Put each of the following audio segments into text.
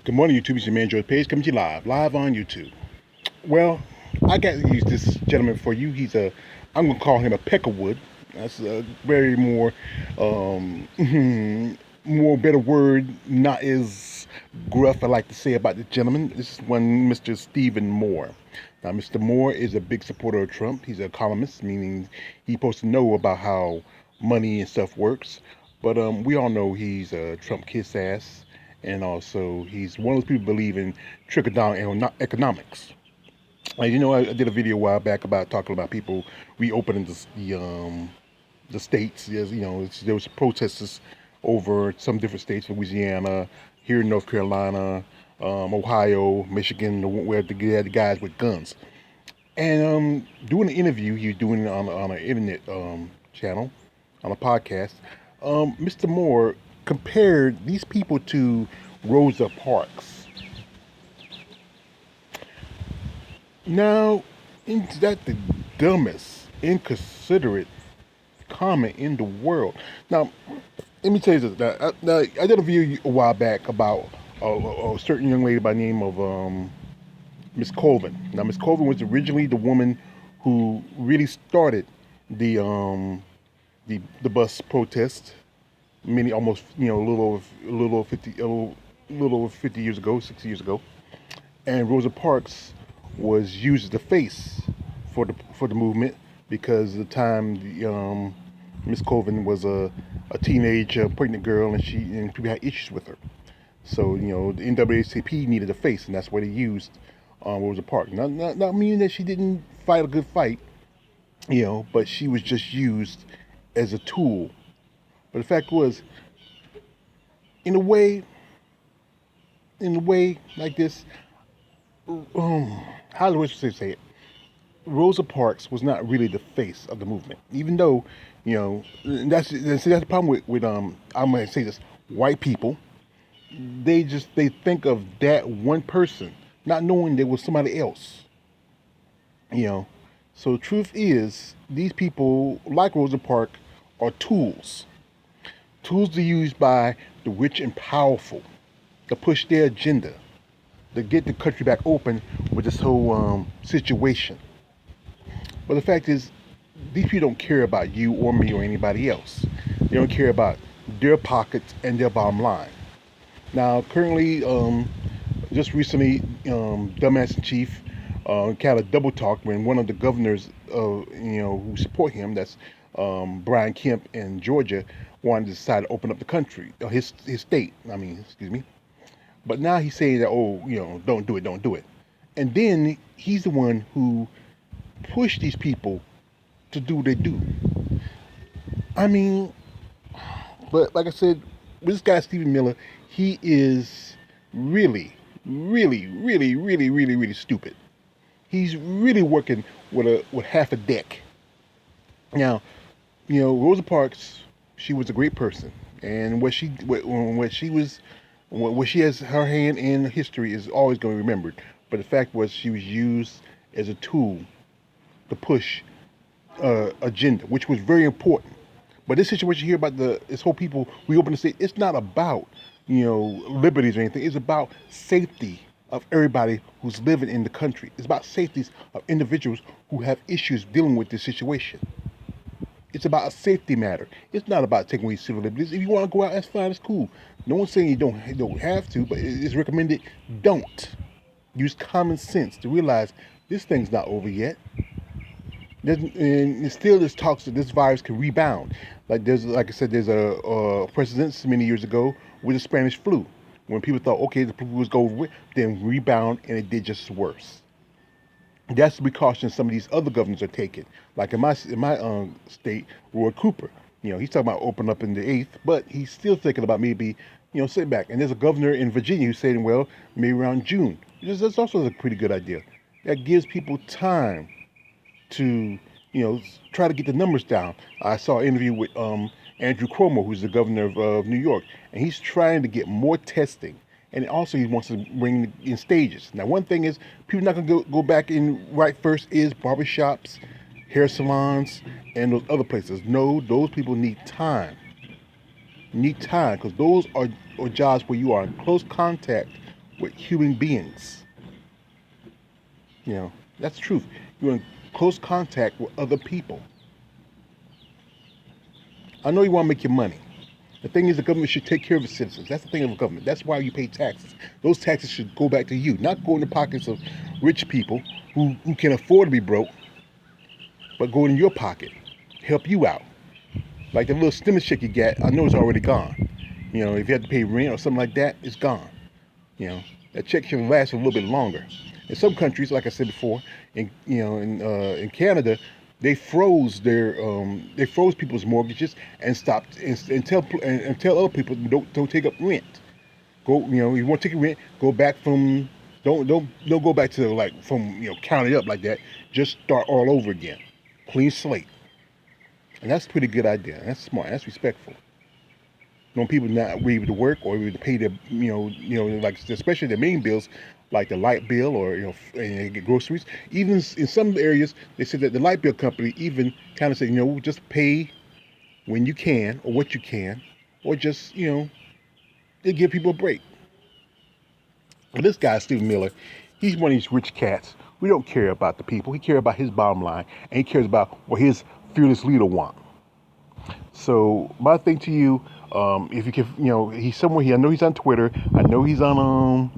Good morning, YouTube. It's your man, George Page, coming to you live on YouTube. Well, I got to use this gentleman for you. I'm going to call him a peckerwood. That's a very more, more better word, not as gruff I like to say about the gentleman. This is one Mr. Stephen Moore. Now, Mr. Moore is a big supporter of Trump. He's a columnist, meaning he's supposed to know about how money and stuff works. But we all know he's a Trump kiss ass, and also he's one of those people who believe in trickle down economics. I did a video a while back about talking about people reopening the states. There was protesters over some different states, Louisiana, here in North Carolina, Ohio, Michigan, where they had the guys with guns. And doing an interview he was doing it on an internet channel, on a podcast, Mr. Moore compared these people to Rosa Parks. Now, isn't that the dumbest, inconsiderate comment in the world? Now, let me tell you this. I did a video a while back about a certain young lady by the name of Miss Colvin. Now, Miss Colvin was originally the woman who really started the the bus protest. Many almost a little over 50 years ago, 60 years ago, and Rosa Parks was used as the face for the movement because at the time Miss Colvin was a teenage pregnant girl and people had issues with her. So the NAACP needed a face, and that's why they used Rosa Parks. Not meaning that she didn't fight a good fight, but she was just used as a tool. But the fact was, in a way like this, how do I say it? Rosa Parks was not really the face of the movement, even though, and that's the problem with I'm gonna say this, white people. They think of that one person, not knowing there was somebody else. So the truth is, these people like Rosa Parks are tools. Tools are used by the rich and powerful to push their agenda, to get the country back open with this whole situation. But the fact is, these people don't care about you or me or anybody else. They don't care about their pockets and their bottom line. Now, currently, just recently, Dumbass in Chief kind of double talked when one of the governors, who support him, that's Brian Kemp in Georgia, wanted to decide to open up the country, his state. Excuse me. But now he's saying that, don't do it. And then he's the one who pushed these people to do what they do. I mean, but like I said, this guy, Stephen Miller, he is really, really, really, really, really, really stupid. He's really working with half a deck. Now, Rosa Parks, she was a great person, and what she has her hand in history is always going to be remembered. But the fact was, she was used as a tool to push agenda, which was very important. But this situation here about this whole people reopen the state, it's not about liberties or anything. It's about safety of everybody who's living in the country. It's about safeties of individuals who have issues dealing with this situation. It's about a safety matter. It's not about taking away civil liberties. If you want to go out, that's fine. It's cool. No one's saying you don't have to, but it's recommended don't. Use common sense to realize this thing's not over yet. And still, there's talks that this virus can rebound. Like I said, there's a precedent many years ago with the Spanish flu, when people thought, okay, the flu was over with, then rebound, and it did just worse. That's the precaution some of these other governors are taking. Like in my state, Roy Cooper, he's talking about opening up in the 8th, but he's still thinking about maybe, sit back. And there's a governor in Virginia who's saying, well, maybe around June. That's also a pretty good idea. That gives people time to, try to get the numbers down. I saw an interview with Andrew Cuomo, who's the governor of New York, and he's trying to get more testing. And also he wants to bring in stages. Now, one thing is, people not going to go back in right first is barbershops, hair salons, and those other places. No, those people need time. Because those are jobs where you are in close contact with human beings. You know, that's the truth. You're in close contact with other people. I know you want to make your money. The thing is, the government should take care of its citizens. That's the thing of the government. That's why you pay taxes. Those taxes should go back to you, not go in the pockets of rich people who can afford to be broke, but go in your pocket, help you out. Like the little stimulus check you get, I know it's already gone. You know, if you have to pay rent or something like that, it's gone. You know, that check should last a little bit longer. In some countries, like I said before, in Canada, they froze people's mortgages and stopped and tell other people don't take up rent. Go, you know, you want to take a rent, go back from don't go back to like from count it up like that. Just start all over again, clean slate, and that's a pretty good idea. That's smart. That's respectful. When people not able to work or able to pay their like especially their main bills like the light bill or and they get groceries. Even in some areas they said that the light bill company even kind of said just pay when you can or what you can, or just they give people a break. But this guy Stephen Miller, he's one of these rich cats. We don't care about the people. He cares about his bottom line, and he cares about what his fearless leader wants. So my thing to you, if you can, he's somewhere here. I know he's on Twitter. I know he's on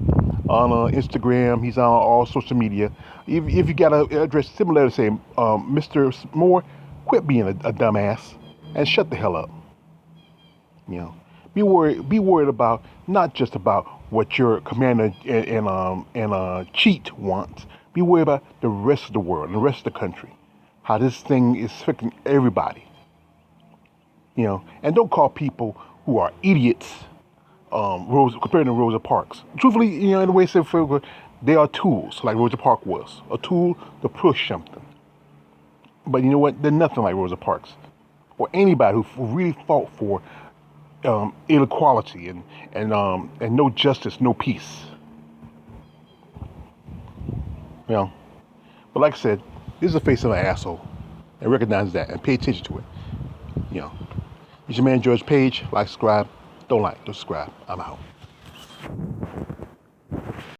Instagram. He's on all social media. If you got an address similar to say, Mr. Moore, quit being a dumbass and shut the hell up. Be worried about not just about what your commander and cheat wants. Be worried about the rest of the world and the rest of the country. How this thing is affecting everybody. And don't call people who are idiots, compared to Rosa Parks. Truthfully, in the way I said before, they are tools, like Rosa Parks was. A tool to push something. But you know what? They're nothing like Rosa Parks. Or anybody who really fought for inequality and no justice, no peace. But like I said, this is the face of an asshole. And recognize that and pay attention to it. It's your man George Page. Like, subscribe. Don't subscribe. I'm out.